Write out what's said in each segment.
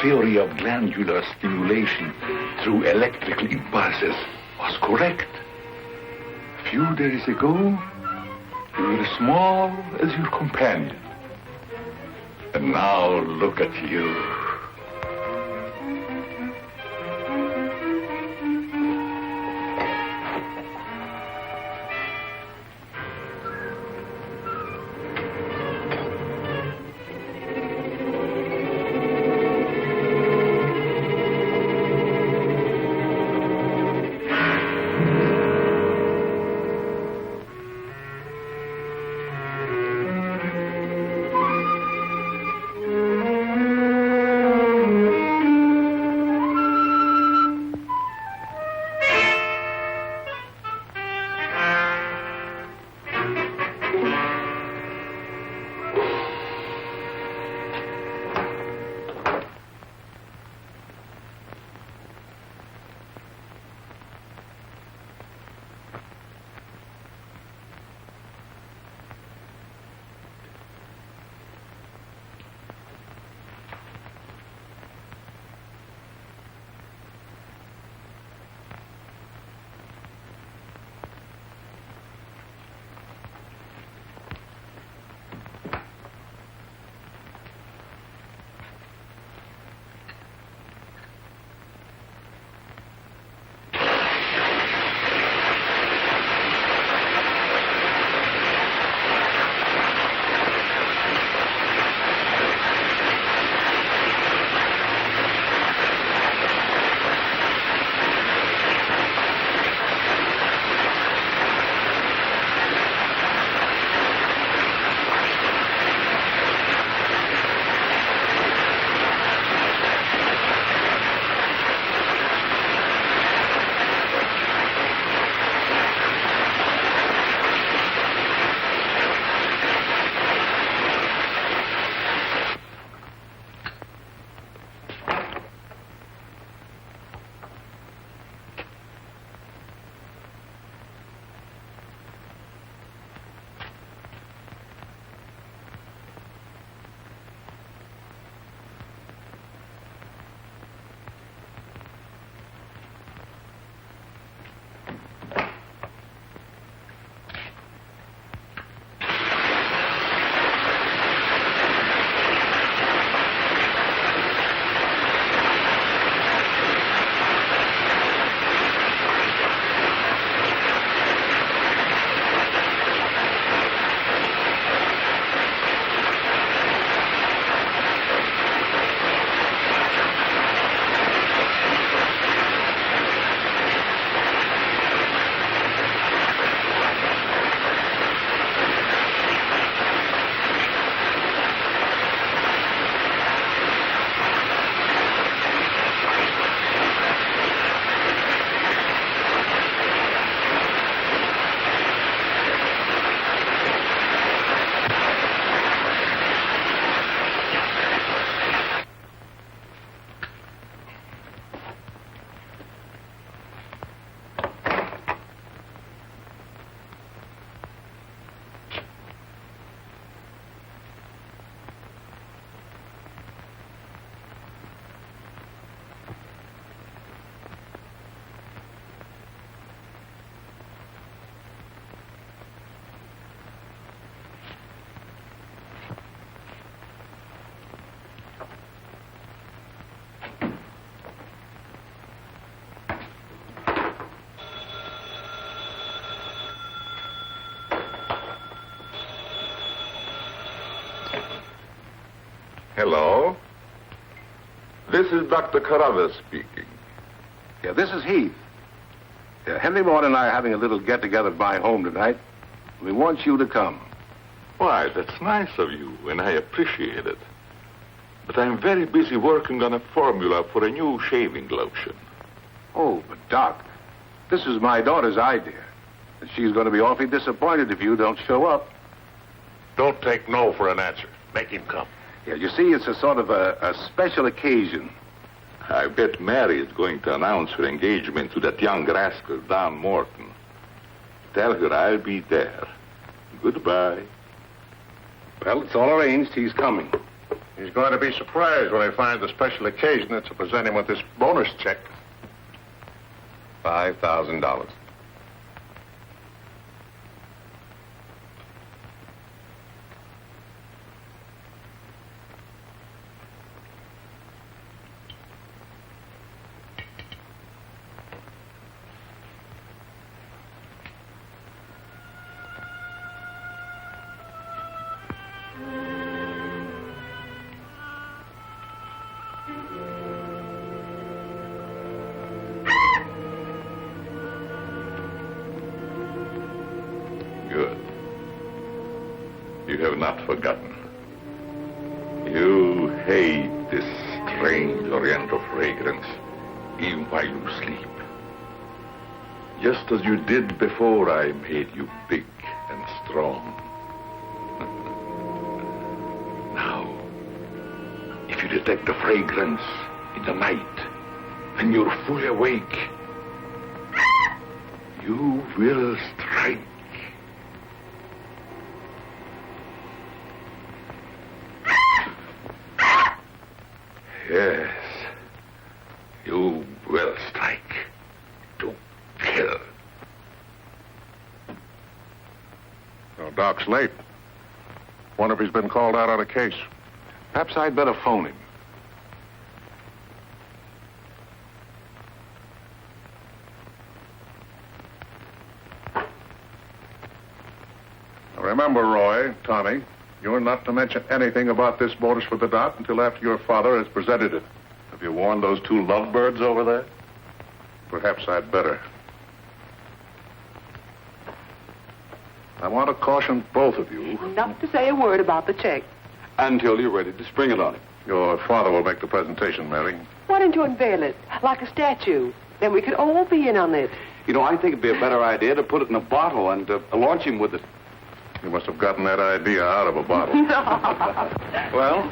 Theory of glandular stimulation through electrical impulses was correct. A few days ago, you were as small as your companion. And now look at you. Hello. This is Dr. Carruthers speaking. Yeah, this is Heath. Yeah, Henry Morton and I are having a little get-together at my home tonight. We want you to come. Why, that's nice of you, and I appreciate it. But I'm very busy working on a formula for a new shaving lotion. Oh, but Doc, this is my daughter's idea. And she's going to be awfully disappointed if you don't show up. Don't take no for an answer. Make him come. Yeah, you see, it's a sort of a special occasion. I bet Mary is going to announce her engagement to that young rascal, Don Morton. Tell her I'll be there. Goodbye. Well, it's all arranged. He's coming. He's going to be surprised when he finds the special occasion that's to present him with this bonus check. $5,000. Good. You have not forgotten. You hate this strange oriental fragrance, even while you sleep. Just as you did before I made you big and strong. Now, if you detect the fragrance in the night, when you're fully awake, you will strike. Yes, you will strike to kill. Well, Doc's late. Wonder if he's been called out on a case. Perhaps I'd better phone him. Now remember, Roy, Tommy, you're not to mention anything about this bonus for the doc until after your father has presented it. Have you warned those two lovebirds over there? Perhaps I'd better. I want to caution both of you. Not to say a word about the check. Until you're ready to spring it on him. Your father will make the presentation, Mary. Why don't you unveil it like a statue? Then we could all be in on it. You know, I think it'd be a better idea to put it in a bottle and launch him with it. You must have gotten that idea out of a bottle. Well,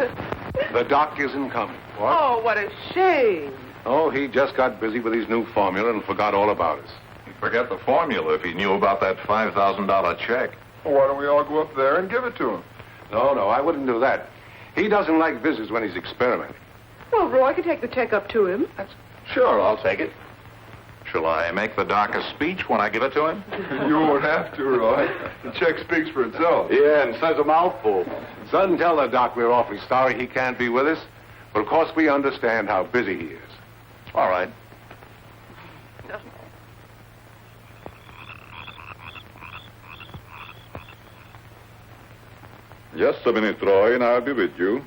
the doc isn't coming. What? Oh, what a shame. Oh, he just got busy with his new formula and forgot all about us. He'd forget the formula if he knew about that $5,000 check. Well, why don't we all go up there and give it to him? No, I wouldn't do that. He doesn't like visitors when he's experimenting. Well, Roy could take the check up to him. Sure, I'll take it. Shall I make the doc a speech when I give it to him? You won't have to, Roy. The check speaks for itself. Yeah, and says a mouthful. Son, tell the doc we're awfully sorry he can't be with us. But of course we understand how busy he is. All right. Just a minute, Roy, and I'll be with you.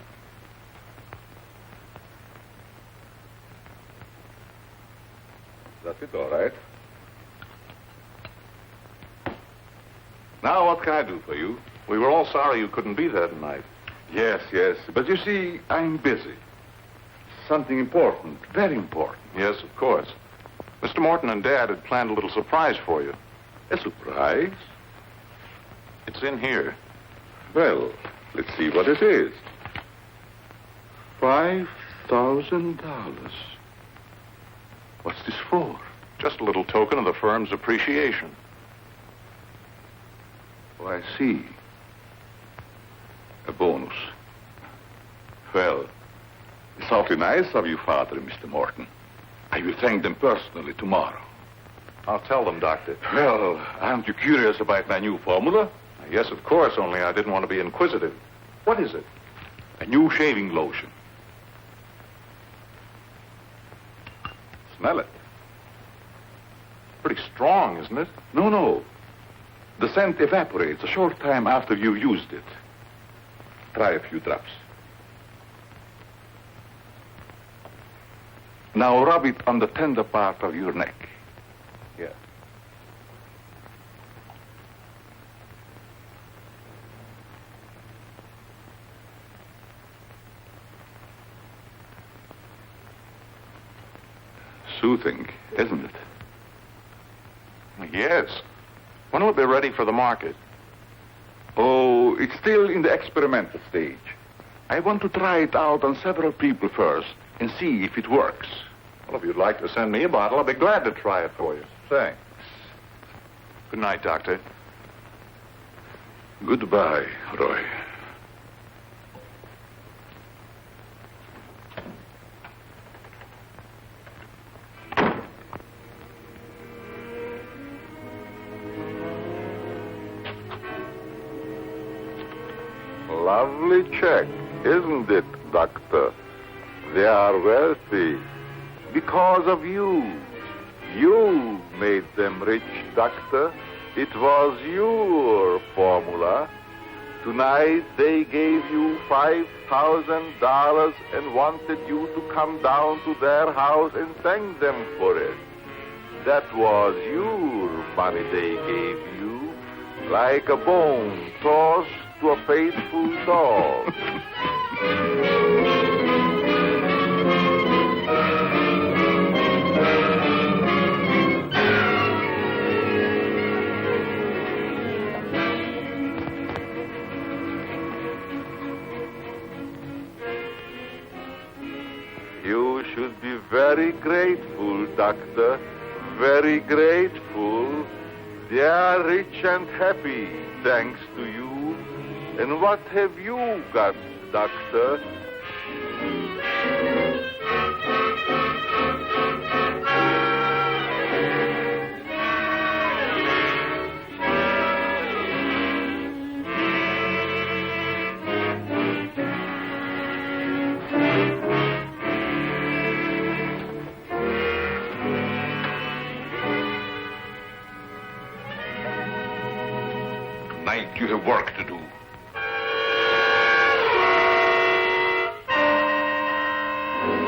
That's it, all right. Now, what can I do for you? We were all sorry you couldn't be there tonight. Yes. But you see, I'm busy. Something important, very important. Yes, of course. Mr. Morton and Dad had planned a little surprise for you. A surprise? It's in here. Well, let's see what it is. $5,000. What's this for? Just a little token of the firm's appreciation. Oh, I see. A bonus. Well, it's awfully nice of you, Father and Mr. Morton. I will thank them personally tomorrow. I'll tell them, Doctor. Well, aren't you curious about my new formula? Yes, of course, only I didn't want to be inquisitive. What is it? A new shaving lotion. Smell it. Pretty strong, isn't it? No. The scent evaporates a short time after you used it. Try a few drops. Now rub it on the tender part of your neck. Here. Soothing, isn't it? Yes. When will it be ready for the market? Oh, it's still in the experimental stage. I want to try it out on several people first and see if it works. Well, if you'd like to send me a bottle, I'll be glad to try it for you. Thanks. Good night, Doctor. Goodbye, Roy. Lovely check, isn't it, Doctor? They are wealthy because of you. You made them rich, Doctor. It was your formula. Tonight they gave you $5,000 and wanted you to come down to their house and thank them for it. That was your money they gave you, like a bone tossed to a faithful dog. You should be very grateful, Doctor. Very grateful. They are rich and happy, thanks to you. And what have you got, Doctor? Tonight you have work to do.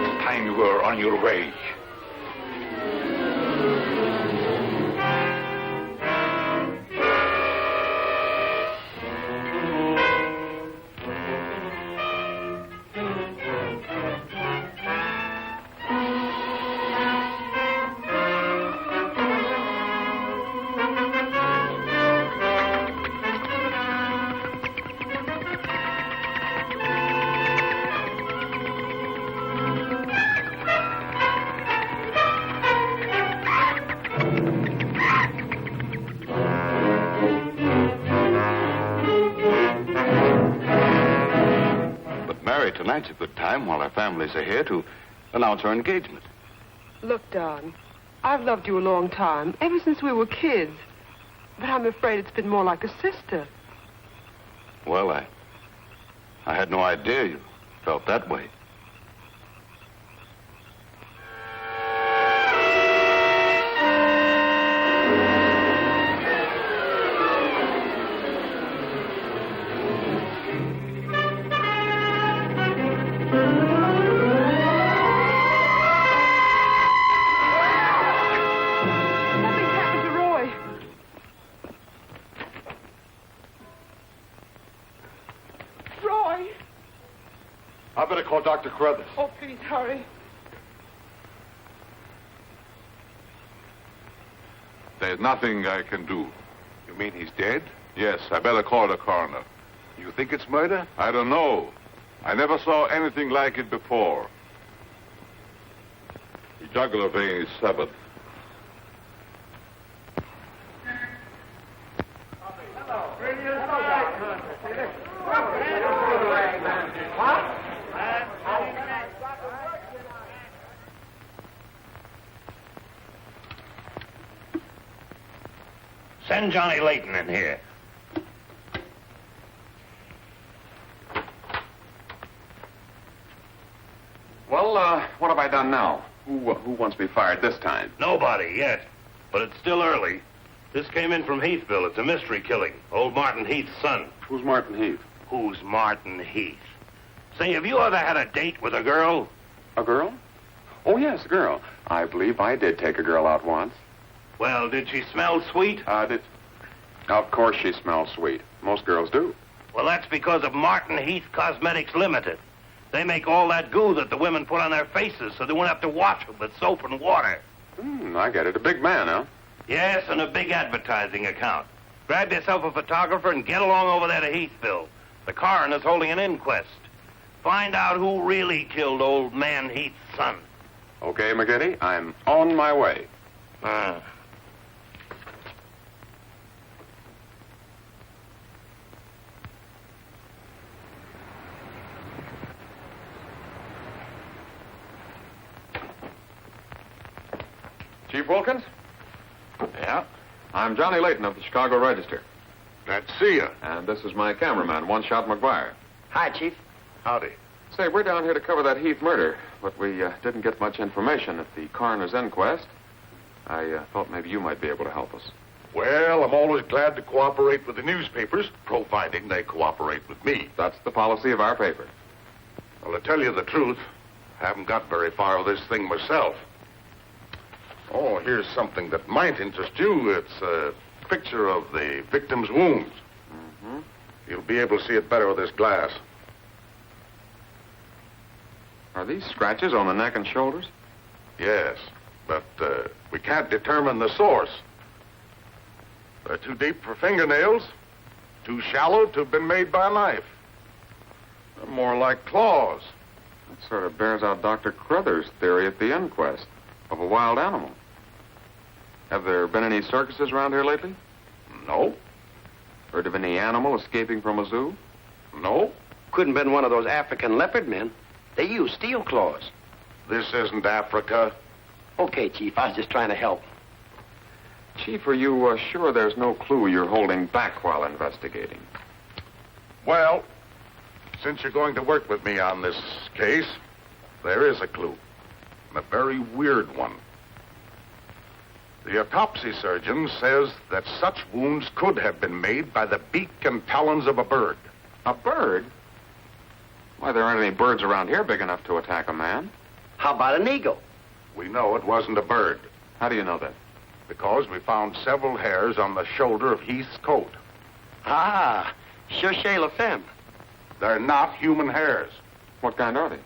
It's time you were on your way. Tonight's a good time while our families are here to announce our engagement. Look, Don, I've loved you a long time, ever since we were kids. But I'm afraid it's been more like a sister. Well, I had no idea you felt that way. I better call Dr. Carruthers. Oh, please, hurry. There's nothing I can do. You mean he's dead? Yes, I better call the coroner. You think it's murder? I don't know. I never saw anything like it before. The jugular vein is severed. Send Johnny Layton in here. Well, what have I done now? Who wants me fired this time? Nobody yet, but it's still early. This came in from Heathville. It's a mystery killing. Old Martin Heath's son. Who's Martin Heath? Who's Martin Heath? Say, have you ever had a date with a girl? A girl? Oh, yes, a girl. I believe I did take a girl out once. Well, did she smell sweet? Of course she smells sweet. Most girls do. Well, that's because of Martin Heath Cosmetics Limited. They make all that goo that the women put on their faces so they won't have to wash them with soap and water. I get it. A big man, huh? Yes, and a big advertising account. Grab yourself a photographer and get along over there to Heathville. The coroner's holding an inquest. Find out who really killed old man Heath's son. Okay, McGinty, I'm on my way. Chief Wilkins? Yeah? I'm Johnny Layton of the Chicago Register. Glad to see you. And this is my cameraman, One Shot McGuire. Hi, Chief. Howdy. Say, we're down here to cover that Heath murder, but we didn't get much information at the coroner's inquest. I thought maybe you might be able to help us. Well, I'm always glad to cooperate with the newspapers, providing they cooperate with me. That's the policy of our paper. Well, to tell you the truth, I haven't got very far with this thing myself. Oh, here's something that might interest you. It's a picture of the victim's wounds. Mm-hmm. You'll be able to see it better with this glass. Are these scratches on the neck and shoulders? Yes, but we can't determine the source. They're too deep for fingernails, too shallow to have been made by a knife. They're more like claws. That sort of bears out Dr. Crothers' theory at the inquest of a wild animal. Have there been any circuses around here lately? No. Heard of any animal escaping from a zoo? No. Couldn't have been one of those African leopard men. They use steel claws. This isn't Africa. Okay, Chief, I was just trying to help. Chief, are you sure there's no clue you're holding back while investigating? Well, since you're going to work with me on this case, there is a clue. And a very weird one. The autopsy surgeon says that such wounds could have been made by the beak and talons of a bird. A bird? Why, there aren't any birds around here big enough to attack a man. How about an eagle? We know it wasn't a bird. How do you know that? Because we found several hairs on the shoulder of Heath's coat. Ah, cherchez la femme. They're not human hairs. What kind are they?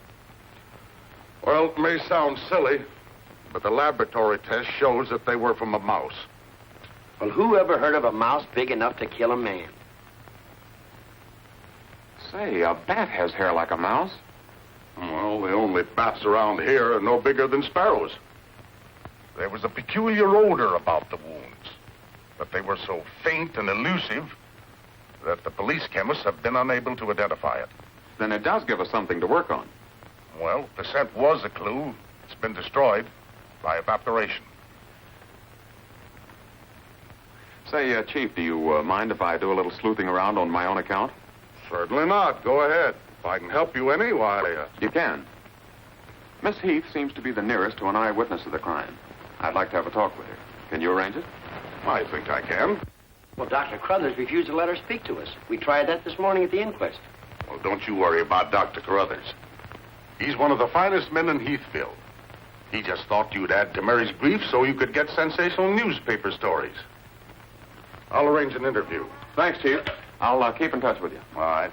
Well, it may sound silly, but the laboratory test shows that they were from a mouse. Well, who ever heard of a mouse big enough to kill a man? Say, a bat has hair like a mouse. Well, the only bats around here are no bigger than sparrows. There was a peculiar odor about the wounds, but they were so faint and elusive that the police chemists have been unable to identify it. Then it does give us something to work on. Well, the scent was a clue. It's been destroyed by evaporation. Say, Chief, do you mind if I do a little sleuthing around on my own account? Certainly not. Go ahead. If I can help you any, why... You can. Miss Heath seems to be the nearest to an eyewitness of the crime. I'd like to have a talk with her. Can you arrange it? I think I can. Well, Dr. Crothers refused to let her speak to us. We tried that this morning at the inquest. Well, don't you worry about Dr. Carruthers. He's one of the finest men in Heathville. He just thought you'd add to Mary's grief so you could get sensational newspaper stories. I'll arrange an interview. Thanks, Chief. I'll keep in touch with you. All right.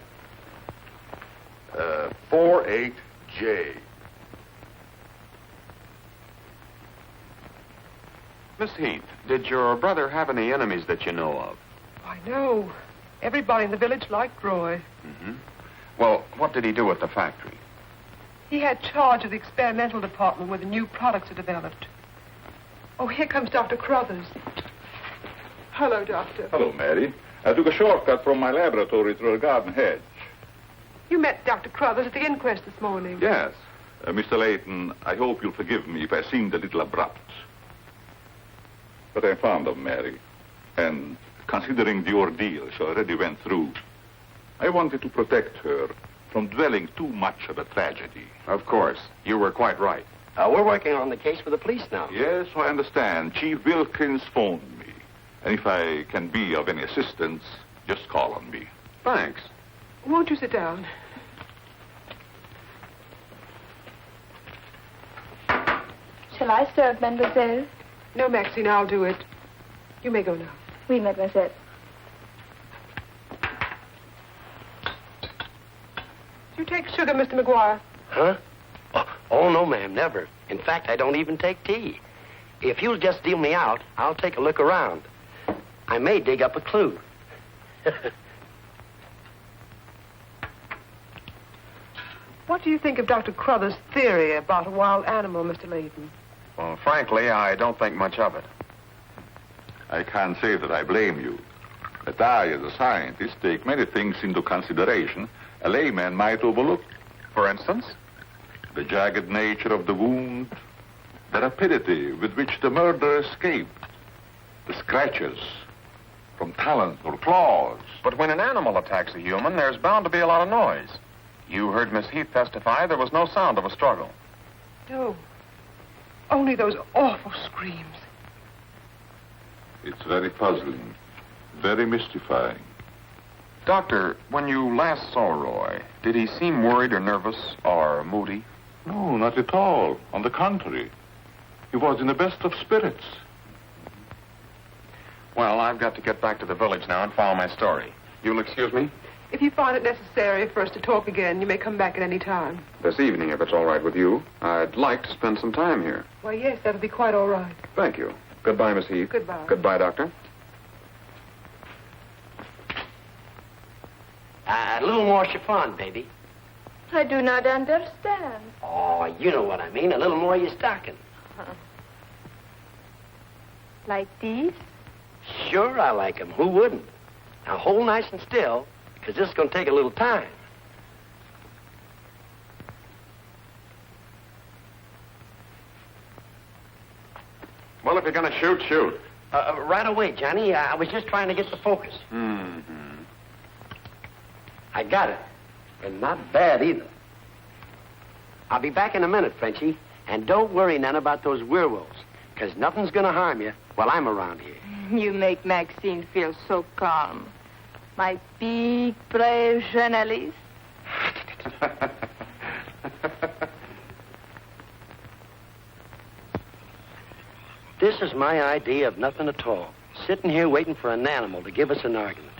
48J. Miss Heath, did your brother have any enemies that you know of? I know. Everybody in the village liked Roy. Mm-hmm. Well, what did he do at the factory? He had charge of the experimental department where the new products are developed. Oh, here comes Dr. Crothers. Hello, Doctor. Hello, Mary. I took a shortcut from my laboratory through a garden hedge. You met Dr. Crothers at the inquest this morning. Yes. Mr. Layton, I hope you'll forgive me if I seemed a little abrupt. But I'm fond of Mary. And considering the ordeal she already went through, I wanted to protect her from dwelling too much on a tragedy. Of course. You were quite right. We're working on the case for the police now. Yes, I understand. Chief Wilkins phoned me. And if I can be of any assistance, just call on me. Thanks. Won't you sit down? Shall I serve, mademoiselle? No, Maxine, I'll do it. You may go now. Oui, mademoiselle. Do you take sugar, Mr. McGuire? Huh? Oh, no, ma'am, never. In fact, I don't even take tea. If you'll just deal me out, I'll take a look around. I may dig up a clue. What do you think of Dr. Crothers' theory about a wild animal, Mr. Layton? Well, frankly, I don't think much of it. I can't say that I blame you. But I, as a scientist, take many things into consideration a layman might overlook. For instance? The jagged nature of the wound, the rapidity with which the murderer escaped, the scratches from talons or claws. But when an animal attacks a human, there's bound to be a lot of noise. You heard Miss Heath testify there was no sound of a struggle. No. Only those awful screams. It's very puzzling, very mystifying. Doctor, when you last saw Roy, did he seem worried or nervous or moody? No, not at all. On the contrary. He was in the best of spirits. Well, I've got to get back to the village now and follow my story. You'll excuse me? If you find it necessary for us to talk again, you may come back at any time. This evening, if it's all right with you. I'd like to spend some time here. Why, yes, that'll be quite all right. Thank you. Goodbye, Miss Heath. Goodbye. Goodbye, Doctor. A little more chiffon, baby. I do not understand. Oh, you know what I mean. A little more of your stocking. Like these? Sure, I like 'em. Who wouldn't? Now, hold nice and still, because this is going to take a little time. Well, if you're going to shoot, shoot. Right away, Johnny. I was just trying to get the focus. Mm-hmm. I got it. And not bad, either. I'll be back in a minute, Frenchie. And don't worry none about those werewolves, because nothing's going to harm you while I'm around here. You make Maxine feel so calm. My big, brave journalist. This is my idea of nothing at all. Sitting here waiting for an animal to give us an argument.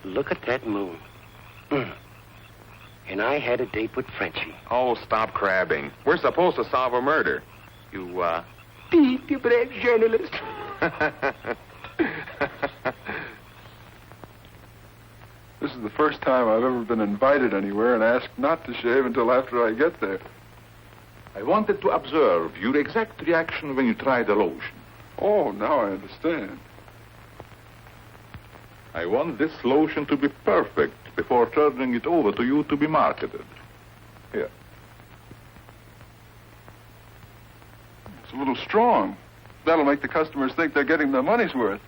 Look at that moon. And I had a date with Frenchie. Oh, stop crabbing. We're supposed to solve a murder. You, Big, brave journalist. This is the first time I've ever been invited anywhere and asked not to shave until after I get there. I wanted to observe your exact reaction when you tried the lotion. Oh, now I understand. I want this lotion to be perfect before turning it over to you to be marketed. Here. It's a little strong. That'll make the customers think they're getting their money's worth.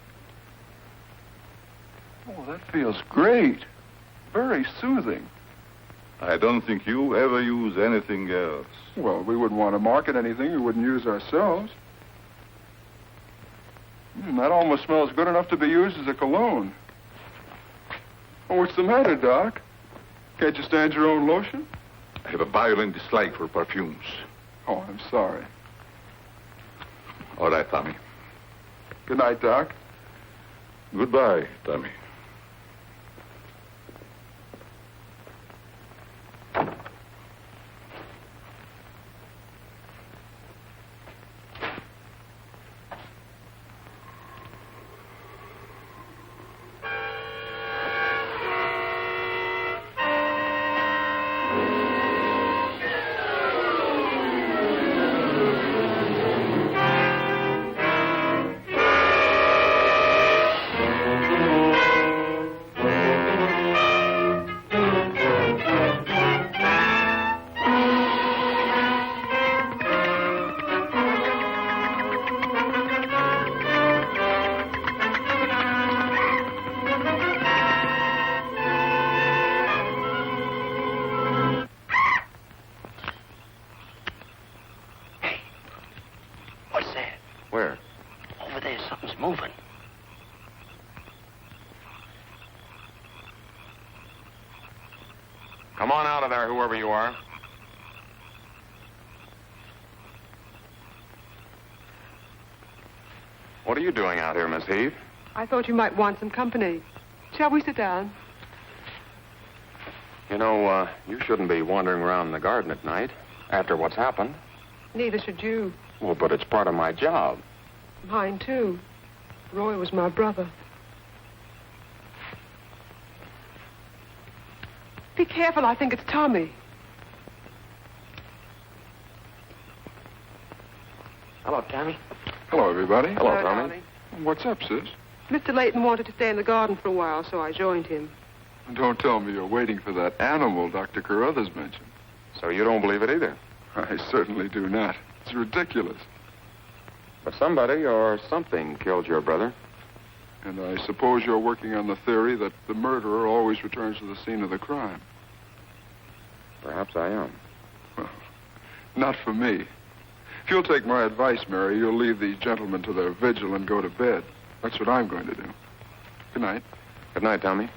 Oh, that feels great. Very soothing. I don't think you ever use anything else. Well, we wouldn't want to market anything we wouldn't use ourselves. That almost smells good enough to be used as a cologne. Oh, what's the matter, Doc? Can't you stand your own lotion? I have a violent dislike for perfumes. Oh, I'm sorry. All right, Tommy. Good night, Doc. Goodbye, Tommy. moving. Come on out of there, whoever you are. What are you doing out here, Miss Heath? I thought you might want some company. Shall we sit down? You know, you shouldn't be wandering around in the garden at night after what's happened. Neither should you. Well, but it's part of my job. Mine, too. Roy was my brother. Be careful, I think it's Tommy. Hello, Tommy. Hello, everybody. Hello, Tommy. What's up, sis? Mr. Layton wanted to stay in the garden for a while, so I joined him. Don't tell me you're waiting for that animal Dr. Carruthers mentioned. So you don't believe it either? I certainly do not. It's ridiculous. But somebody or something killed your brother. And I suppose you're working on the theory that the murderer always returns to the scene of the crime. Perhaps I am. Well, not for me. If you'll take my advice, Mary, you'll leave these gentlemen to their vigil and go to bed. That's what I'm going to do. Good night. Good night, Tommy.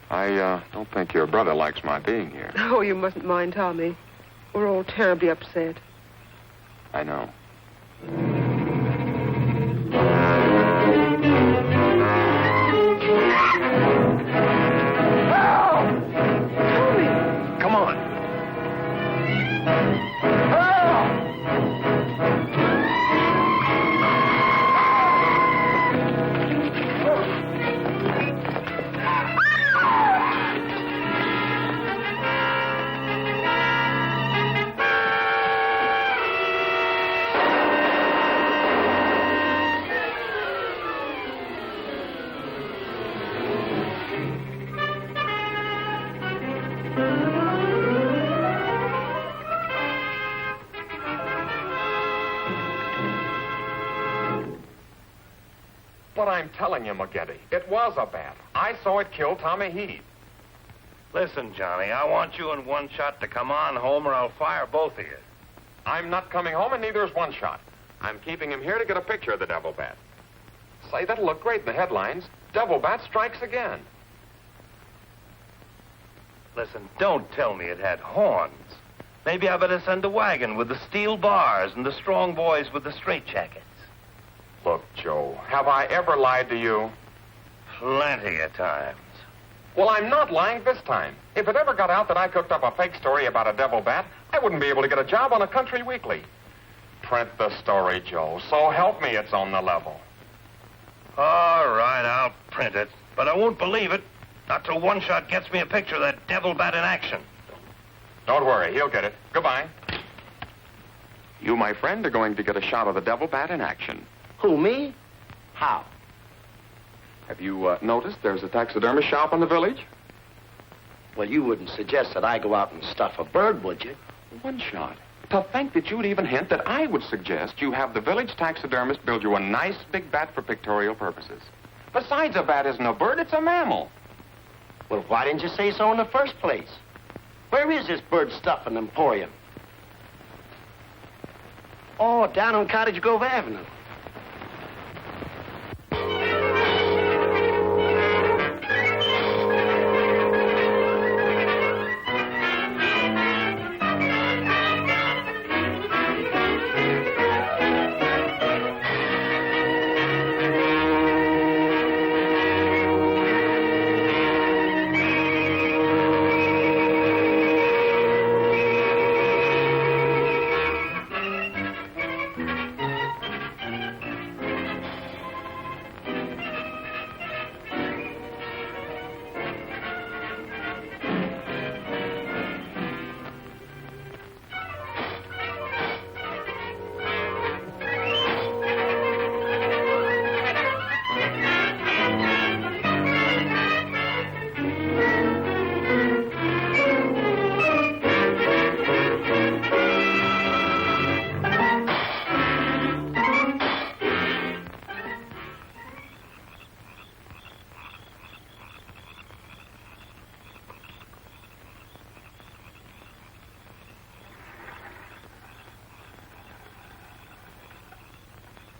I don't think your brother likes my being here. Oh, you mustn't mind Tommy. We're all terribly upset. I know. Come on. But I'm telling you, McGetty, it was a bat. I saw it kill Tommy Heath. Listen, Johnny, I want you and One Shot to come on home or I'll fire both of you. I'm not coming home, and neither is One Shot. I'm keeping him here to get a picture of the devil bat. Say, that'll look great in the headlines. Devil bat strikes again. Listen, don't tell me it had horns. Maybe I better send a wagon with the steel bars and the strong boys with the straitjackets. Look, Joe, have I ever lied to you? Plenty of times. Well, I'm not lying this time. If it ever got out that I cooked up a fake story about a devil bat, I wouldn't be able to get a job on a country weekly. Print the story, Joe. So help me, it's on the level. All right, I'll print it. But I won't believe it. Not till One Shot gets me a picture of that devil bat in action. Don't worry, he'll get it. Goodbye. You, my friend, are going to get a shot of the devil bat in action. Who, me? How? Have you noticed there's a taxidermist shop in the village? Well, you wouldn't suggest that I go out and stuff a bird, would you? One Shot. To think that you'd even hint that I would suggest you have the village taxidermist build you a nice big bat for pictorial purposes. Besides, a bat isn't a bird, it's a mammal. Well, why didn't you say so in the first place? Where is this bird stuffing emporium? Oh, down on Cottage Grove Avenue.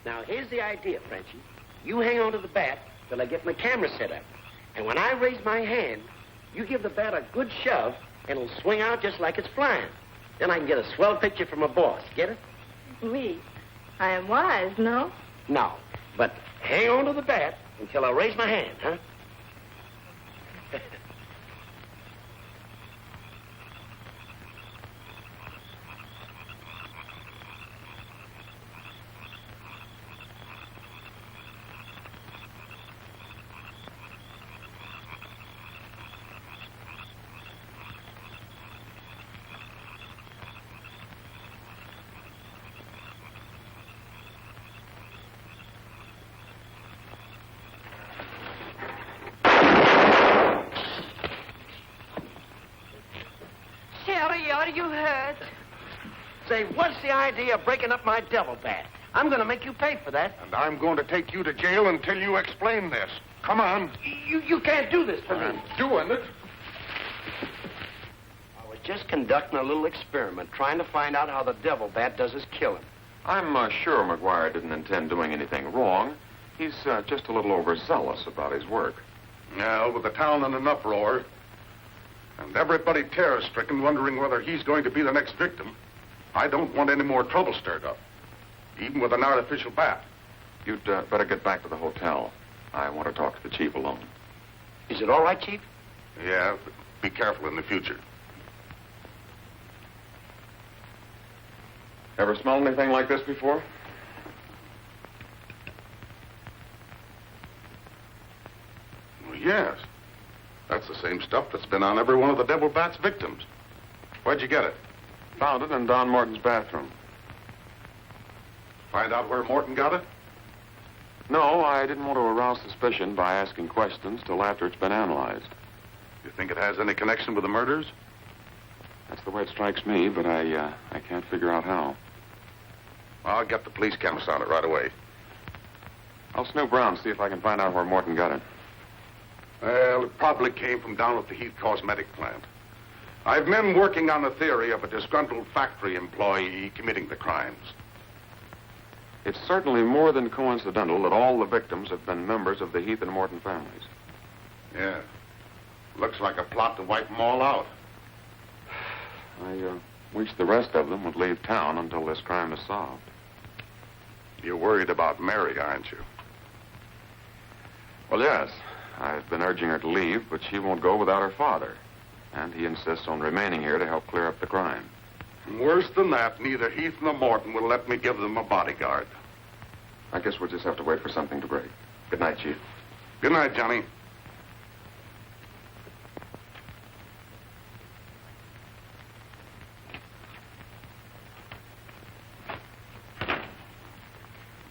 Now, here's the idea, Frenchie. You hang on to the bat till I get my camera set up. And when I raise my hand, you give the bat a good shove, and it'll swing out just like it's flying. Then I can get a swell picture from my boss. Get it? Me. I am wise, no? No. But hang on to the bat until I raise my hand, huh? Harry, are you hurt? Say, what's the idea of breaking up my devil bat? I'm going to make you pay for that. And I'm going to take you to jail until you explain this. Come on. You can't do this to me. I'm doing it. I was just conducting a little experiment, trying to find out how the devil bat does his killing. I'm sure McGuire didn't intend doing anything wrong. He's just a little overzealous about his work. Now, with the town in an uproar, and everybody terror-stricken, wondering whether he's going to be the next victim, I don't want any more trouble stirred up, even with an artificial bat. You'd better get back to the hotel. I want to talk to the chief alone. Is it all right, Chief? Yeah, but be careful in the future. Ever smelled anything like this before? Well, yes. That's the same stuff that's been on every one of the devil bat's victims. Where'd you get it? Found it in Don Morton's bathroom. Find out where Morton got it? No, I didn't want to arouse suspicion by asking questions till after it's been analyzed. You think it has any connection with the murders? That's the way it strikes me, but I can't figure out how. I'll get the police chemist on it right away. I'll snoop around, see if I can find out where Morton got it. Well, it probably came from down at the Heath Cosmetic plant. I've men working on the theory of a disgruntled factory employee committing the crimes. It's certainly more than coincidental that all the victims have been members of the Heath and Morton families. Yeah. Looks like a plot to wipe them all out. I wish the rest of them would leave town until this crime is solved. You're worried about Mary, aren't you? Well, yes. I've been urging her to leave, but she won't go without her father. And he insists on remaining here to help clear up the crime. And worse than that, neither Heath nor Morton will let me give them a bodyguard. I guess we'll just have to wait for something to break. Good night, Chief. Good night, Johnny.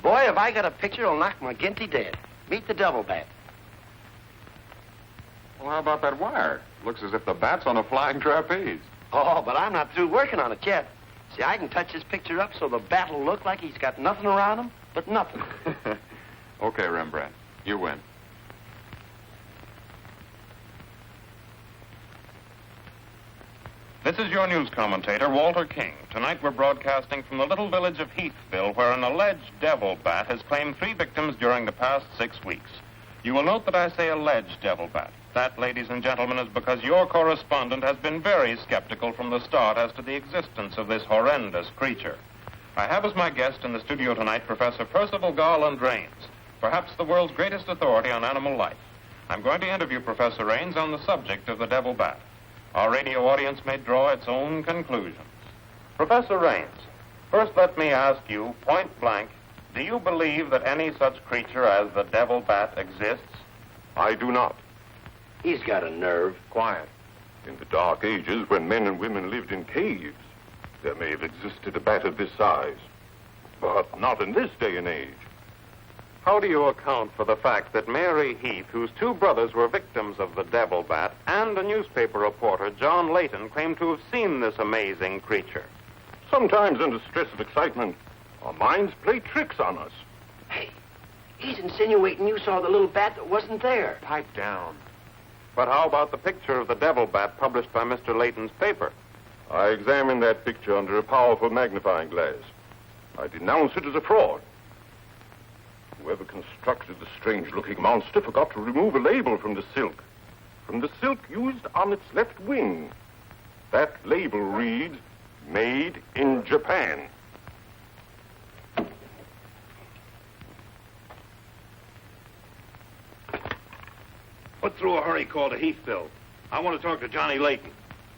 Boy, have I got a picture that'll knock McGinty dead. Meet the devil bat. Well, how about that wire? Looks as if the bat's on a flying trapeze. Oh, but I'm not through working on it yet. See, I can touch this picture up so the bat will look like he's got nothing around him but nothing. Okay, Rembrandt. You win. This is your news commentator, Walter King. Tonight we're broadcasting from the little village of Heathville, where an alleged devil bat has claimed 3 victims during the past 6 weeks. You will note that I say alleged devil bat. That, ladies and gentlemen, is because your correspondent has been very skeptical from the start as to the existence of this horrendous creature. I have as my guest in the studio tonight Professor Percival Garland Rains, perhaps the world's greatest authority on animal life. I'm going to interview Professor Rains on the subject of the devil bat. Our radio audience may draw its own conclusions. Professor Rains, first let me ask you, point blank, do you believe that any such creature as the devil bat exists? I do not. He's got a nerve. Quiet. In the dark ages, when men and women lived in caves, there may have existed a bat of this size. But not in this day and age. How do you account for the fact that Mary Heath, whose 2 brothers were victims of the devil bat, and a newspaper reporter, John Layton, claimed to have seen this amazing creature? Sometimes under stress of excitement, our minds play tricks on us. Hey, he's insinuating you saw the little bat that wasn't there. Pipe down. But how about the picture of the devil bat published by Mr. Layton's paper? I examined that picture under a powerful magnifying glass. I denounce it as a fraud. Whoever constructed the strange-looking monster forgot to remove a label from the silk. From the silk used on its left wing. That label reads, Made in Japan. Put through a hurry call to Heathville. I want to talk to Johnny Layton.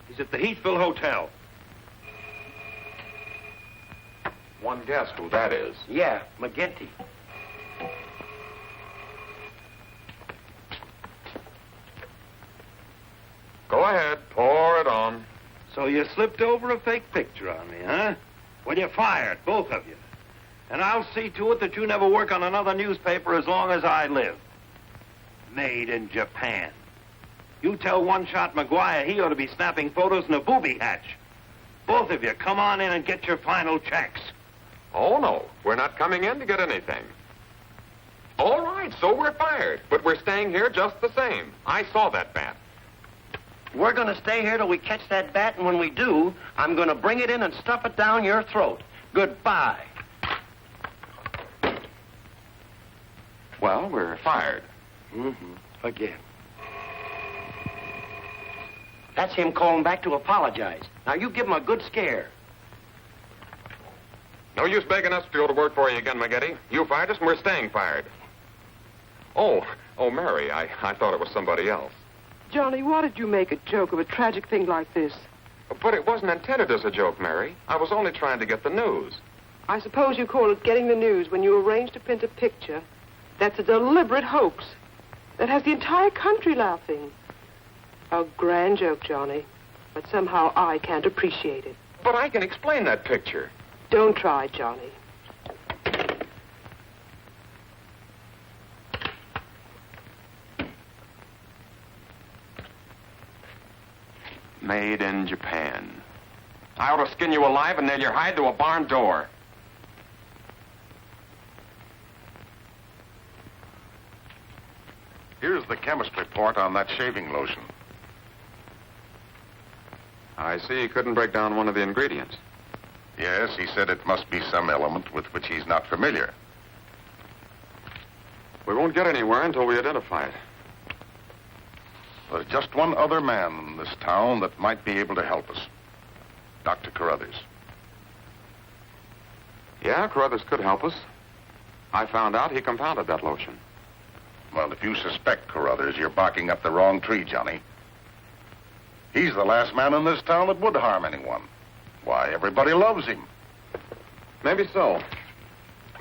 He's at the Heathville Hotel. One guess who that is. Yeah, McGinty. Go ahead, pour it on. So you slipped over a fake picture on me, huh? Well, you're fired, both of you. And I'll see to it that you never work on another newspaper as long as I live. Made in Japan. You tell One-Shot McGuire he ought to be snapping photos in a booby hatch. Both of you, come on in and get your final checks. Oh, no. We're not coming in to get anything. All right, so we're fired. But we're staying here just the same. I saw that bat. We're going to stay here till we catch that bat, and when we do, I'm going to bring it in and stuff it down your throat. Goodbye. Well, we're fired. Again. That's him calling back to apologize. Now, you give him a good scare. No use begging us to go to work for you again, McGinty. You fired us, and we're staying fired. Oh, Mary, I thought it was somebody else. Johnny, why did you make a joke of a tragic thing like this? But it wasn't intended as a joke, Mary. I was only trying to get the news. I suppose you call it getting the news when you arrange to print a picture. That's a deliberate hoax that has the entire country laughing. A grand joke, Johnny, but somehow I can't appreciate it. But I can explain that picture. Don't try, Johnny. Made in Japan. I ought to skin you alive and nail your hide to a barn door. Here's the chemist report on that shaving lotion. I see he couldn't break down one of the ingredients. Yes, he said it must be some element with which he's not familiar. We won't get anywhere until we identify it. There's just one other man in this town that might be able to help us. Dr. Carruthers. Yeah, Carruthers could help us. I found out he compounded that lotion. Well, if you suspect Carruthers, you're barking up the wrong tree, Johnny. He's the last man in this town that would harm anyone. Why, everybody loves him. Maybe so.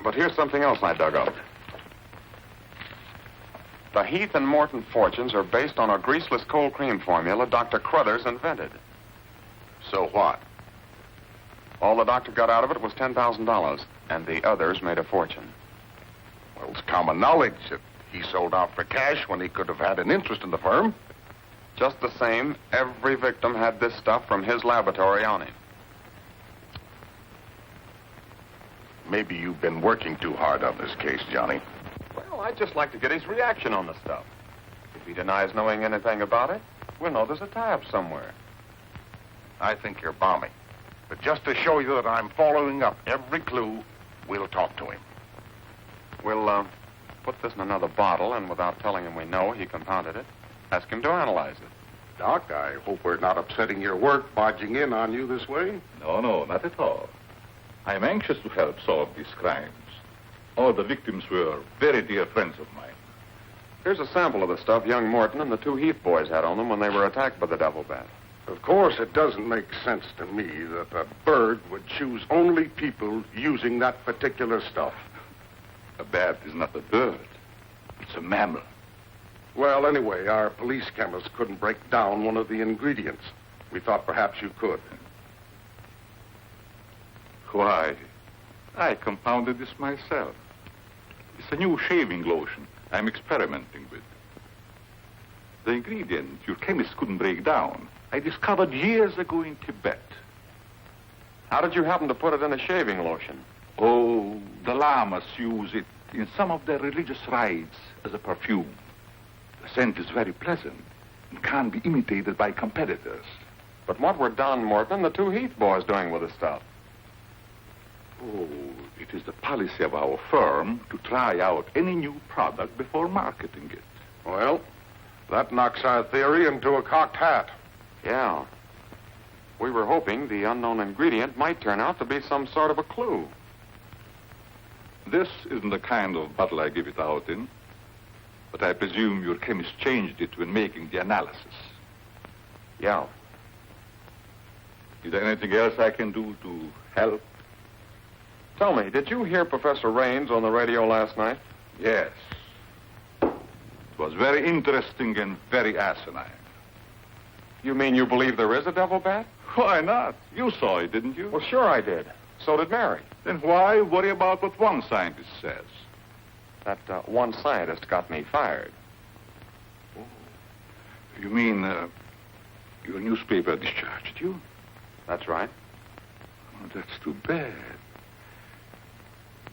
But here's something else I dug up. The Heath and Morton fortunes are based on a greaseless cold cream formula Dr. Carruthers invented. So what? All the doctor got out of it was $10,000, and the others made a fortune. Well, it's common knowledge that he sold out for cash when he could have had an interest in the firm. Just the same, every victim had this stuff from his laboratory on him. Maybe you've been working too hard on this case, Johnny. Well, I'd just like to get his reaction on the stuff. If he denies knowing anything about it, we'll know there's a tie-up somewhere. I think you're balmy. But just to show you that I'm following up every clue, we'll talk to him. We'll, put this in another bottle, and without telling him we know he compounded it, ask him to analyze it. Doc, I hope we're not upsetting your work barging in on you this way. No, not at all. I am anxious to help solve these crimes. All the victims were very dear friends of mine. Here's a sample of the stuff young Morton and the two Heath boys had on them when they were attacked by the devil bat. Of course, it doesn't make sense to me that a bird would choose only people using that particular stuff. A bat is not a bird. It's a mammal. Well, anyway, our police chemist couldn't break down one of the ingredients. We thought perhaps you could. Why, I compounded this myself. It's a new shaving lotion I'm experimenting with. The ingredient your chemist couldn't break down, I discovered years ago in Tibet. How did you happen to put it in a shaving lotion? Oh, the lamas use it in some of their religious rites as a perfume. The scent is very pleasant and can't be imitated by competitors. But what were Don Morton and the two Heath boys doing with the stuff? Oh, it is the policy of our firm to try out any new product before marketing it. Well, that knocks our theory into a cocked hat. Yeah. We were hoping the unknown ingredient might turn out to be some sort of a clue. This isn't the kind of bottle I give it out in, but I presume your chemist changed it when making the analysis. Yeah. Is there anything else I can do to help? Tell me, did you hear Professor Raines on the radio last night? Yes. It was very interesting and very asinine. You mean you believe there is a devil bat? Why not? You saw it, didn't you? Well, sure I did. So did Mary. Then why worry about what one scientist says? That one scientist got me fired. Oh. You mean your newspaper discharged you? That's right. Oh, that's too bad.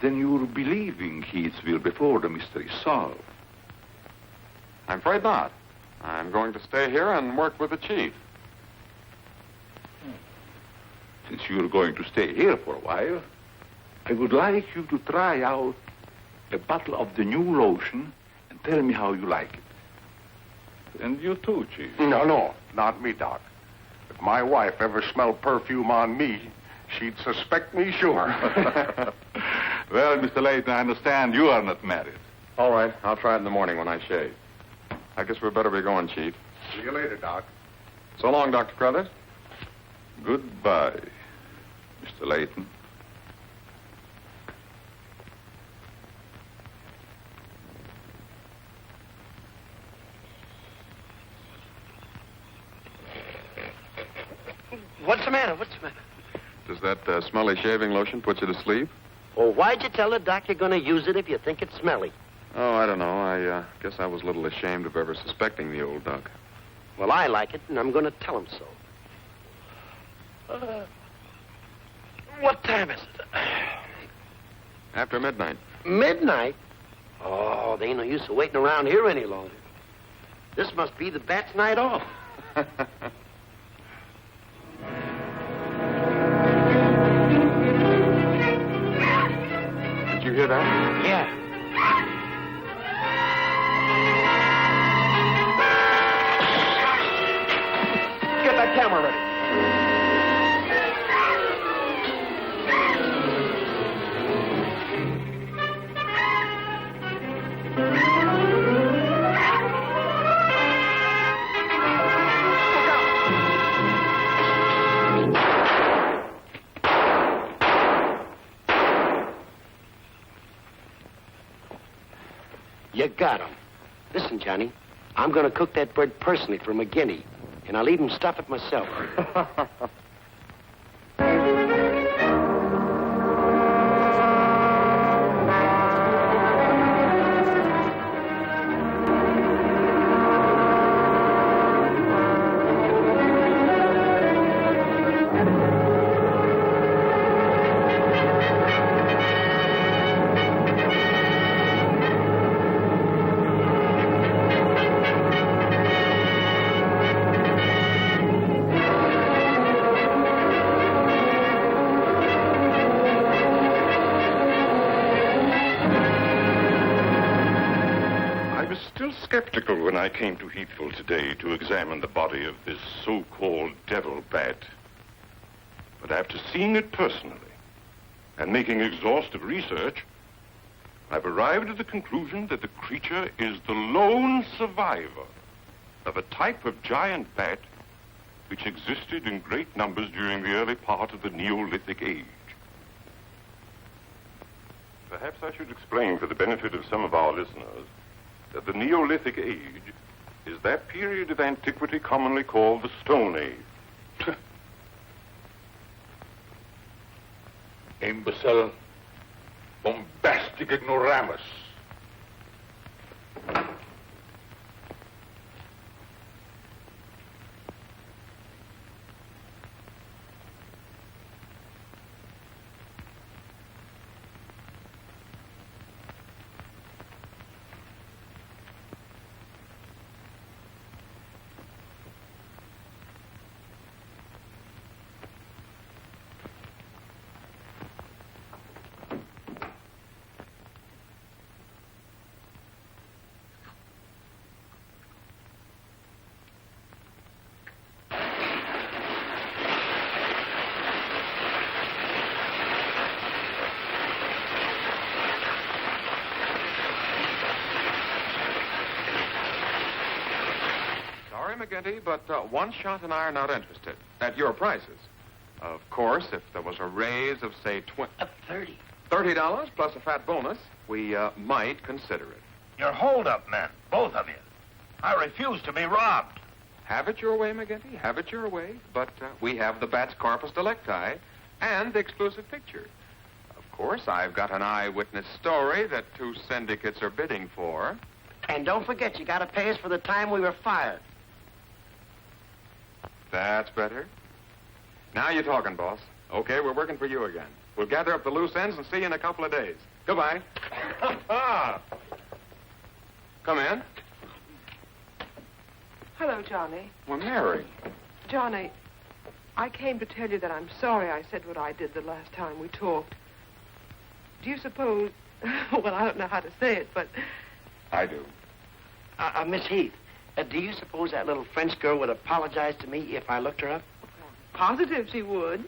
Then you're believing Heathville before the mystery is solved. I'm afraid not. I'm going to stay here and work with the chief. Since you're going to stay here for a while, I would like you to try out a bottle of the new lotion and tell me how you like it. And you too, Chief. No, not me, Doc. If my wife ever smelled perfume on me, she'd suspect me sure. Well, Mr. Layton, I understand you are not married. All right, I'll try it in the morning when I shave. I guess we'd better be going, Chief. See you later, Doc. So long, Dr. Crothers. Goodbye, Mr. Layton. What's the matter? What's the matter? Does that smelly shaving lotion put you to sleep? Well, why'd you tell the doc you're going to use it if you think it's smelly? Oh, I don't know. I guess I was a little ashamed of ever suspecting the old duck. Well, I like it, and I'm going to tell him so. What time is it? After midnight. Midnight? Oh, there ain't no use of waiting around here any longer. This must be the bat's night off. Did you hear that? Yeah. Get that camera ready. You got him. Listen, Johnny, I'm going to cook that bird personally for McGinney, and I'll even stuff it myself. Skeptical when I came to Heathville today to examine the body of this so-called devil bat. But after seeing it personally and making exhaustive research, I've arrived at the conclusion that the creature is the lone survivor of a type of giant bat which existed in great numbers during the early part of the Neolithic age. Perhaps I should explain for the benefit of some of our listeners that the Neolithic age is that period of antiquity commonly called the Stone Age. Imbecile, bombastic ignoramus. sorry, McGinty, but One Shot and I are not interested at your prices. Of course, if there was a raise of, say, $30 plus a fat bonus, we might consider it. You're hold-up men, both of you. I refuse to be robbed. Have it your way, McGinty. Have it your way. But we have the Bats Corpus Delicti and the exclusive picture. Of course, I've got an eyewitness story that 2 syndicates are bidding for. And don't forget, you got to pay us for the time we were fired. That's better. Now you're talking, boss. Okay, we're working for you again. We'll gather up the loose ends and see you in a couple of days. Goodbye. Come in. Hello, Johnny. Well, Mary. Johnny, I came to tell you that I'm sorry I said what I did the last time we talked. Do you suppose... well, I don't know how to say it, but... I do. Miss Heath, do you suppose that little French girl would apologize to me if I looked her up? Positive she would.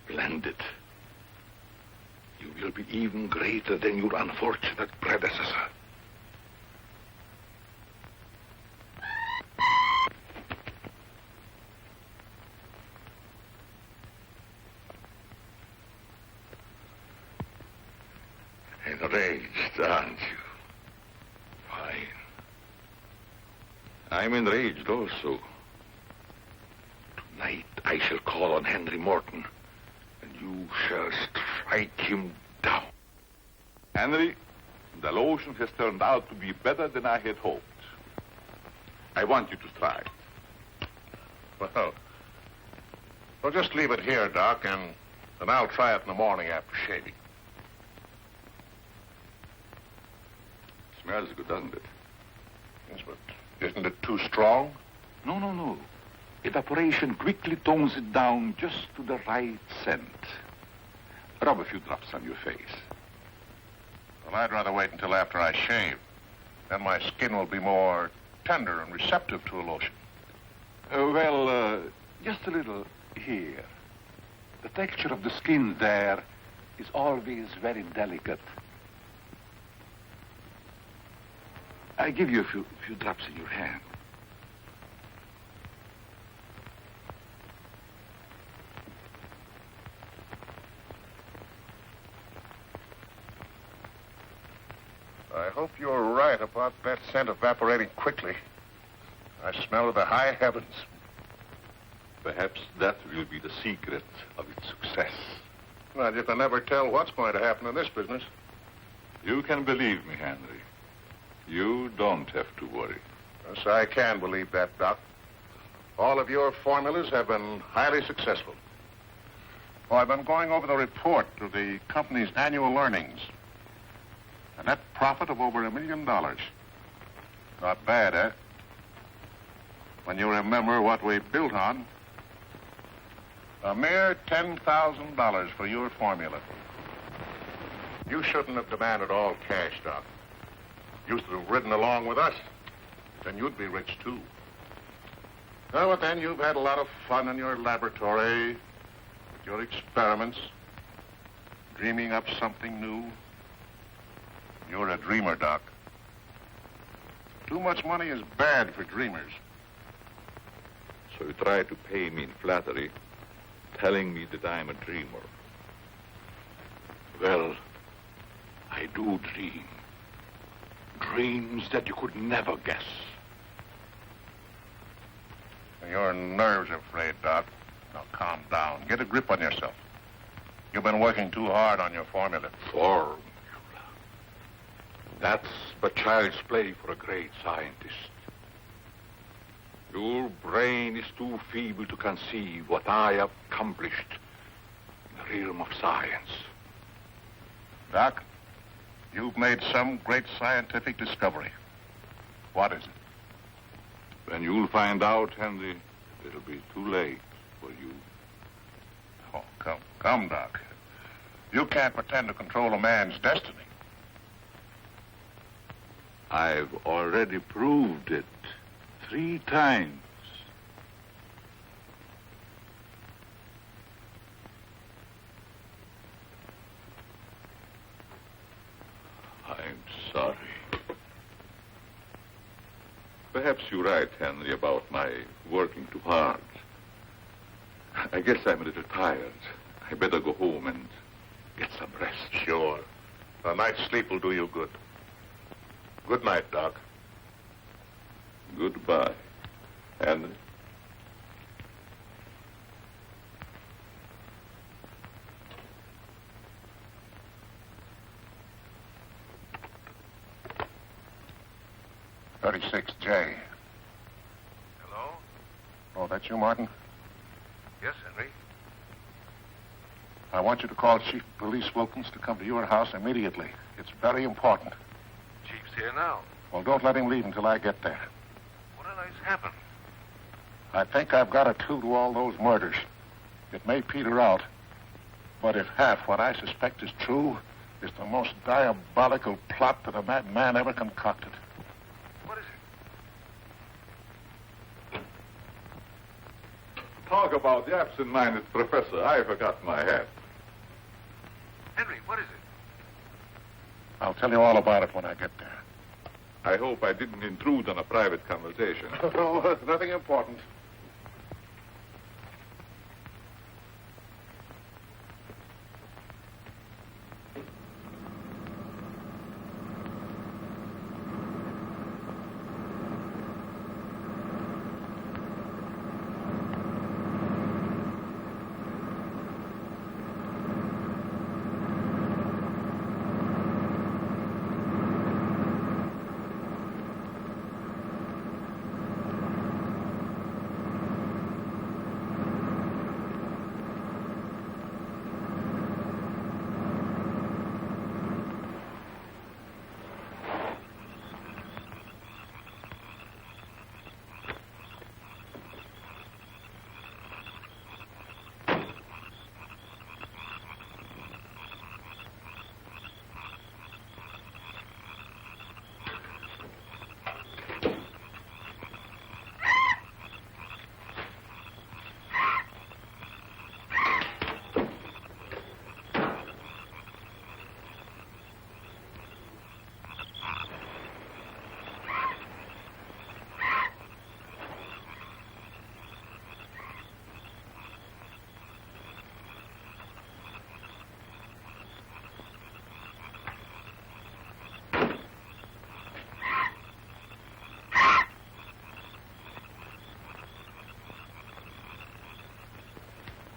Splendid. You will be even greater than your unfortunate predecessor. Enraged, aren't you? Fine. I'm enraged also. Tonight I shall call on Henry Morton, and you shall strike him down. Henry, the lotion has turned out to be better than I had hoped. I want you to try it. Well, just leave it here, Doc, and I'll try it in the morning after shaving. Smells good, doesn't it? Yes, but isn't it too strong? No. Evaporation quickly tones it down just to the right scent. Rub a few drops on your face. Well, I'd rather wait until after I shave. Then my skin will be more tender and receptive to a lotion. Just a little here. The texture of the skin there is always very delicate. I give you a few drops in your hand. I hope you're right about that scent evaporating quickly. I smell the high heavens. Perhaps that will be the secret of its success. Well, you can never tell what's going to happen in this business. You can believe me, Henry. You don't have to worry. Yes, I can believe that, Doc. All of your formulas have been highly successful. Oh, I've been going over the report of the company's annual earnings. A net profit of over $1 million. Not bad, eh? When you remember what we built on. A mere $10,000 for your formula. You shouldn't have demanded all cash, Doc. You should have ridden along with us. Then you'd be rich, too. Oh, but then you've had a lot of fun in your laboratory, with your experiments, dreaming up something new. You're a dreamer, Doc. Too much money is bad for dreamers. So you try to pay me in flattery. telling me that I'm a dreamer. Well, I do dream. Dreams that you could never guess. Your nerves are frayed, Doc. Now, calm down. Get a grip on yourself. You've been working too hard on your formula. Formula. That's but child's play for a great scientist. Your brain is too feeble to conceive what I have accomplished in the realm of science. Doc, you've made some great scientific discovery. What is it? When you'll find out, Henry, it'll be too late for you. Oh, come, Doc. You can't pretend to control a man's destiny. I've already proved it 3 times. I'm sorry. Perhaps you're right, Henry, about my working too hard. I guess I'm a little tired. I better go home and get some rest. Sure. A night's sleep will do you good. Good night, Doc. Goodbye, Henry. J. Hello? Oh, that's you, Martin? Yes, Henry. I want you to call Chief of Police Wilkins to come to your house immediately. It's very important. Chief's here now. Well, don't let him leave until I get there. What on earth's happened? I think I've got a clue to all those murders. It may peter out, but if half what I suspect is true, it's the most diabolical plot that a madman ever concocted. What is it? Talk about the absent-minded professor. I forgot my hat. Henry, what is it? I'll tell you all about it when I get there. I hope I didn't intrude on a private conversation. Oh, nothing important.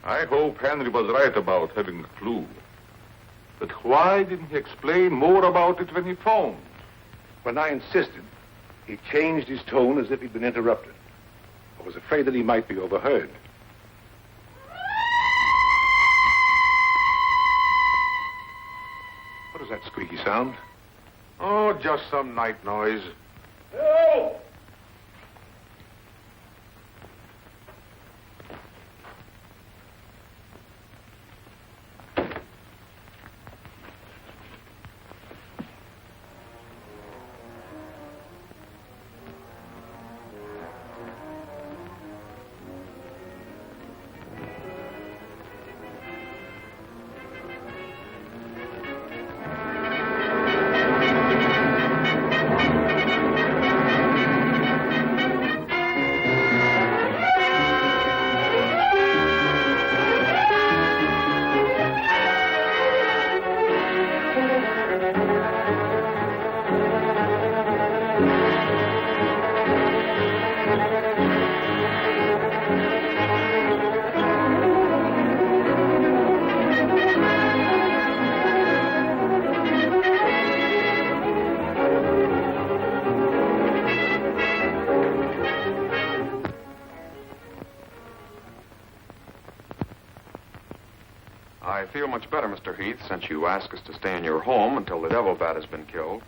I hope Henry was right about having a clue. But why didn't he explain more about it when he phoned? When I insisted, he changed his tone as if he'd been interrupted. I was afraid that he might be overheard. What is that squeaky sound? Oh, just some night noise. Help! I feel much better, Mr. Heath, since you asked us to stay in your home until the devil bat has been killed.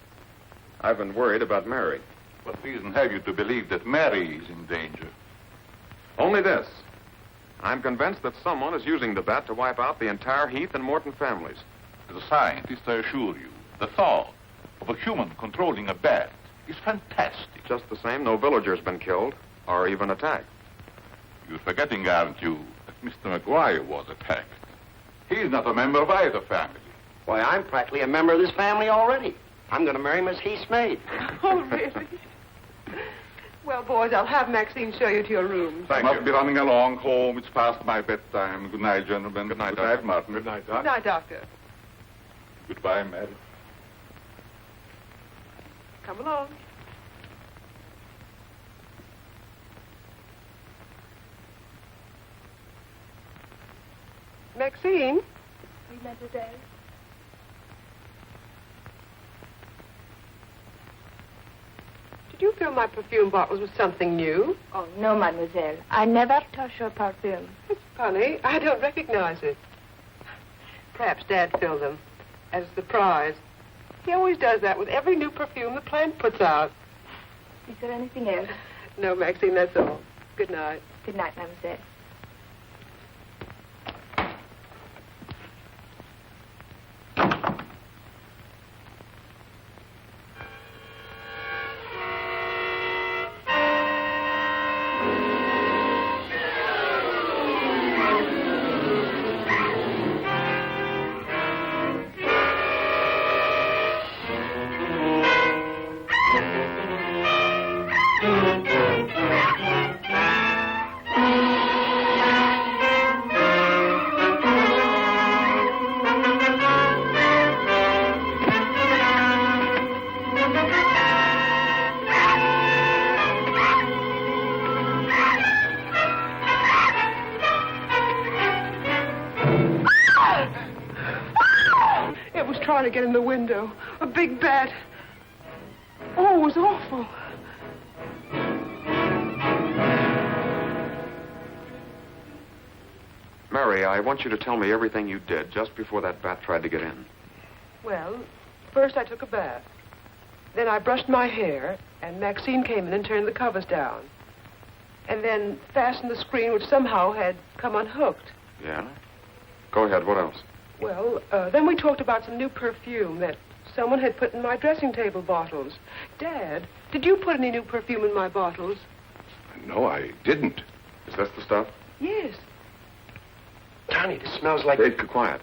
I've been worried about Mary. What reason have you to believe that Mary is in danger? Only this. I'm convinced that someone is using the bat to wipe out the entire Heath and Morton families. As a scientist, I assure you, the thought of a human controlling a bat is fantastic. Just the same, no villager's been killed or even attacked. You're forgetting, aren't you, that Mr. McGuire was attacked. He's not a member of either family. Why, I'm practically a member of this family already. I'm going to marry Miss Heath's maid. Oh, really? Well, boys, I'll have Maxine show you to your room. I must be running along home. It's past my bedtime. Good night, gentlemen. Good night, Martin. Good night, Doc. Good night, Doctor. Goodbye, Mary. Come along. Maxine? Oui, mademoiselle. Did you fill my perfume bottles with something new? Oh, no, mademoiselle. I never touch your perfume. It's funny. I don't recognize it. Perhaps Dad filled them as a surprise. He always does that with every new perfume the plant puts out. Is there anything else? No, Maxine, that's all. Good night. Good night, mademoiselle. Trying to get in the window. A big bat. Oh, it was awful. Mary, I want you to tell me everything you did just before that bat tried to get in. Well, first I took a bath. Then I brushed my hair, and Maxine came in and turned the covers down. And then fastened the screen, which somehow had come unhooked. Yeah? Go ahead, what else? Well, then we talked about some new perfume that someone had put in my dressing table bottles. Dad, did you put any new perfume in my bottles? No, I didn't. Is this the stuff? Yes. Johnny, this smells like... Hey, quiet.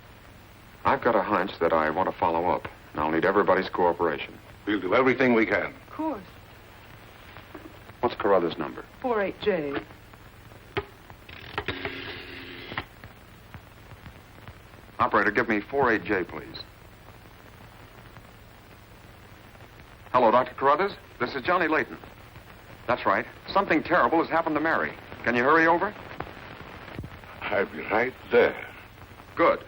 I've got a hunch that I want to follow up, and I'll need everybody's cooperation. We'll do everything we can. Of course. What's Carruthers' number? 48J. Operator, give me 48J, please. Hello, Dr. Carruthers. This is Johnny Layton. That's right. Something terrible has happened to Mary. Can you hurry over? I'll be right there. Good.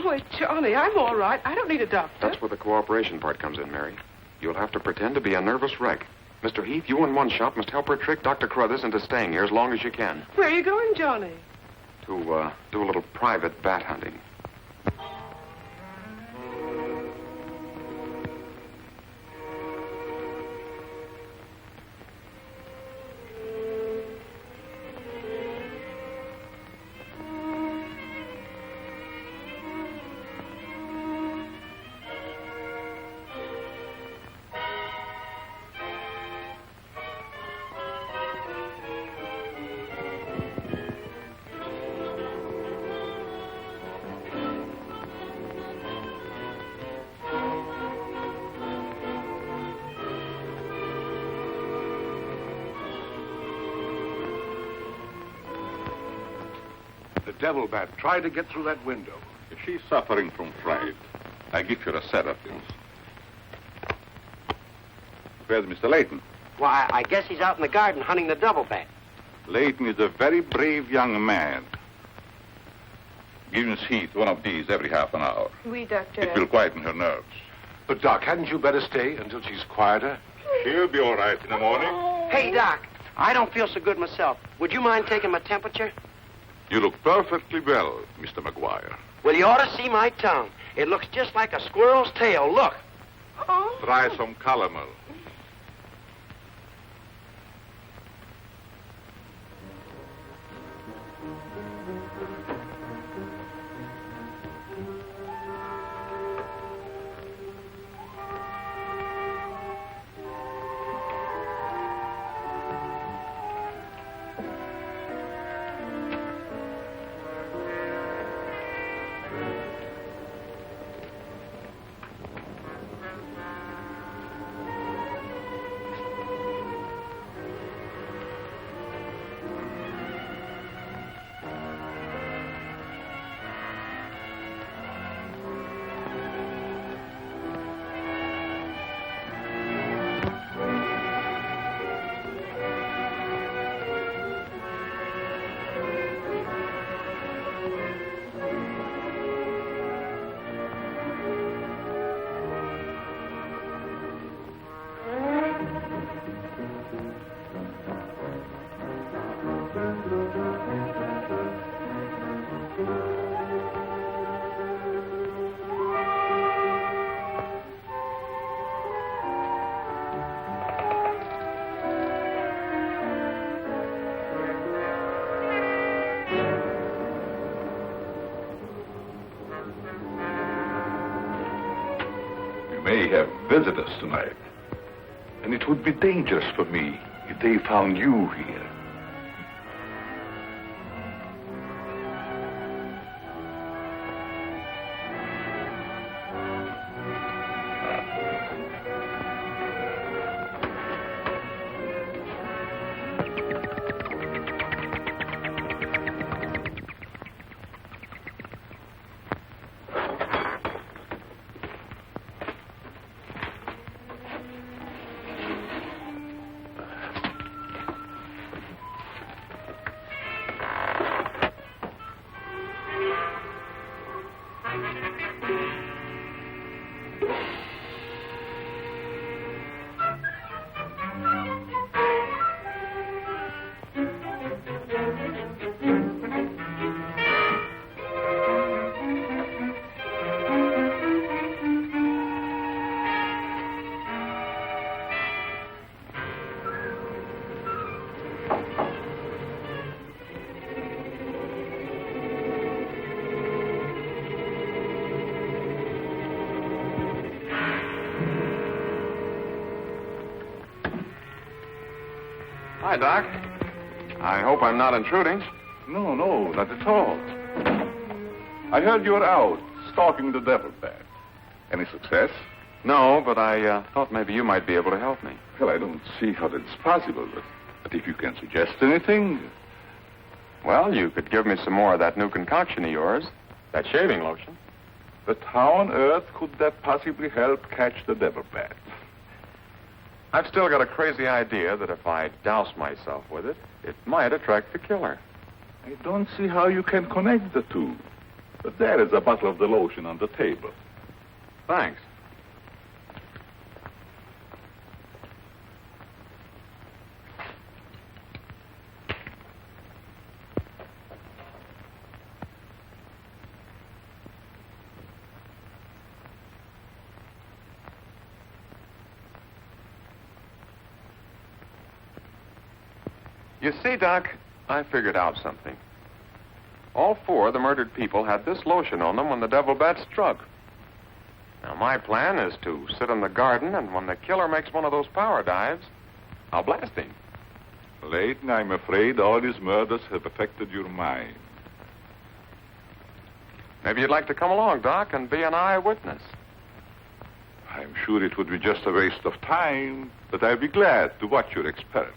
Oh, Johnny, I'm all right. I don't need a doctor. That's where the cooperation part comes in, Mary. You'll have to pretend to be a nervous wreck. Mr. Heath, you in one shop must help her trick Dr. Carruthers into staying here as long as you can. Where are you going, Johnny? To, do a little private bat hunting. The devil bat tried to get through that window. If she's suffering from fright, I give her a sedative. Where's Mr. Layton? Why, I guess he's out in the garden hunting the double bat. Layton is a very brave young man. Give Miss Heath one of these every half an hour. Oui, doctor. It will quieten her nerves. But, Doc, hadn't you better stay until she's quieter? She'll be all right in the morning. Hey, Doc, I don't feel so good myself. Would you mind taking my temperature? You look perfectly well, Mr. McGuire. Well, you ought to see my tongue. It looks just like a squirrel's tail. Look. Try some calomel. May have visitors tonight. And it would be dangerous for me if they found you here. Hi, Doc. I hope I'm not intruding. No, not at all. I heard you were out stalking the devil bat. Any success? No, but I thought maybe you might be able to help me. Well, I don't see how that's possible, but if you can suggest anything... Well, you could give me some more of that new concoction of yours, that shaving lotion. But how on earth could that possibly help catch the devil bat? I've still got a crazy idea that if I douse myself with it, it might attract the killer. I don't see how you can connect the two. But there is a bottle of the lotion on the table. Thanks. You see, Doc, I figured out something. All four of the murdered people had this lotion on them when the devil bat struck. Now, my plan is to sit in the garden, and when the killer makes one of those power dives, I'll blast him. Leighton, I'm afraid all these murders have affected your mind. Maybe you'd like to come along, Doc, and be an eyewitness. I'm sure it would be just a waste of time, but I'd be glad to watch your experiment.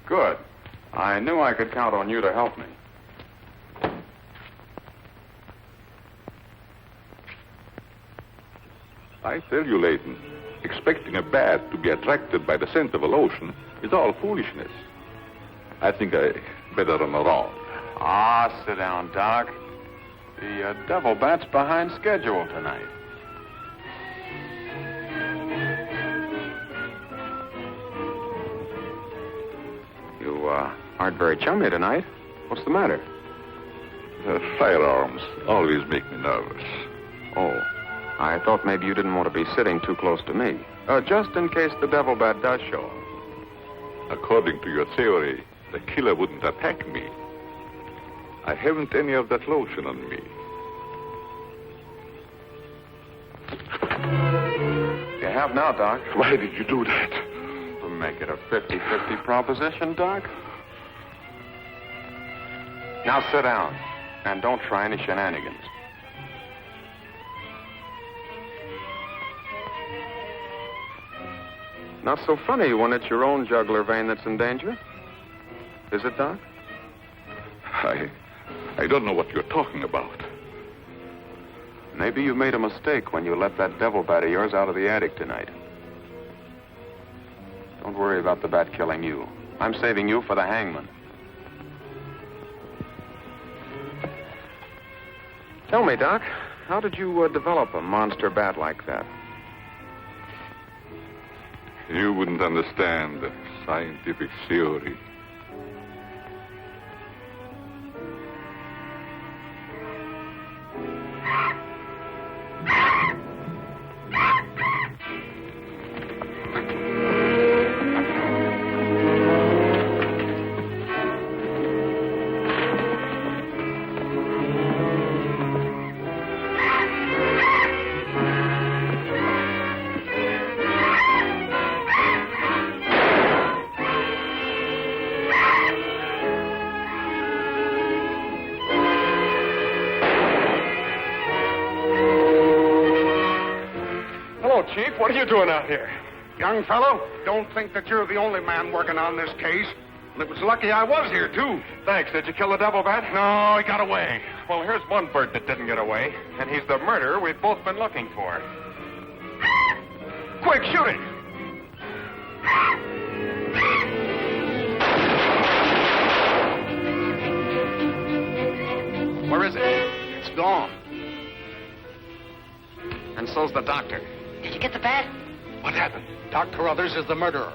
Good. I knew I could count on you to help me. I tell you, Leighton, expecting a bat to be attracted by the scent of a lotion is all foolishness. I think I better run around. Ah, sit down, Doc. The devil bat's behind schedule tonight. You aren't very chummy tonight. What's the matter? Firearms always make me nervous. Oh, I thought maybe you didn't want to be sitting too close to me. Just in case the devil bat does show up. According to your theory, the killer wouldn't attack me. I haven't any of that lotion on me. You have now, Doc. Why did you do that? To make it a 50-50 proposition, Doc. Now sit down, and don't try any shenanigans. Not so funny when it's your own jugular vein that's in danger. Is it, Doc? I don't know what you're talking about. Maybe you made a mistake when you let that devil bat of yours out of the attic tonight. Don't worry about the bat killing you. I'm saving you for the hangman. Tell me, Doc, how did you develop a monster bat like that? You wouldn't understand the scientific theory. Chief, what are you doing out here? Young fellow, don't think that you're the only man working on this case. And it was lucky I was here, too. Thanks. Did you kill the devil bat? No, he got away. Well, here's one bird that didn't get away, and he's the murderer we've both been looking for. Quick, shoot it! Where is it? It's gone. And so's the doctor. Did you get the bat? What happened? Doc Carruthers is the murderer,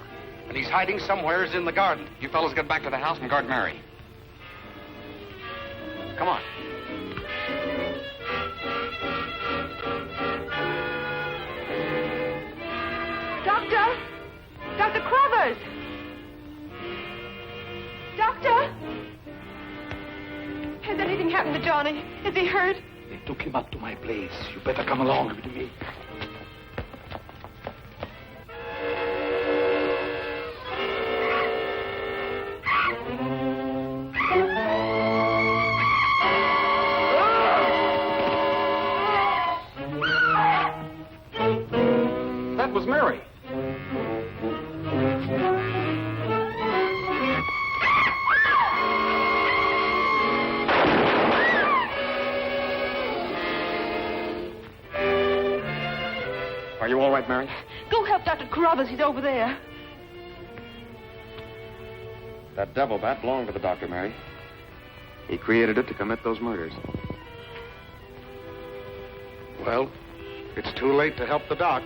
and he's hiding somewheres in the garden. You fellas get back to the house and guard Mary. Come on. Doctor! Dr. Carruthers! Doctor! Has anything happened to Johnny? Is he hurt? They took him up to my place. You better come along with me. That was Mary. Are you all right, Mary? Go help Dr. Carruthers. He's over there. That devil bat belonged to the doctor, Mary. He created it to commit those murders. Well, it's too late to help the doc.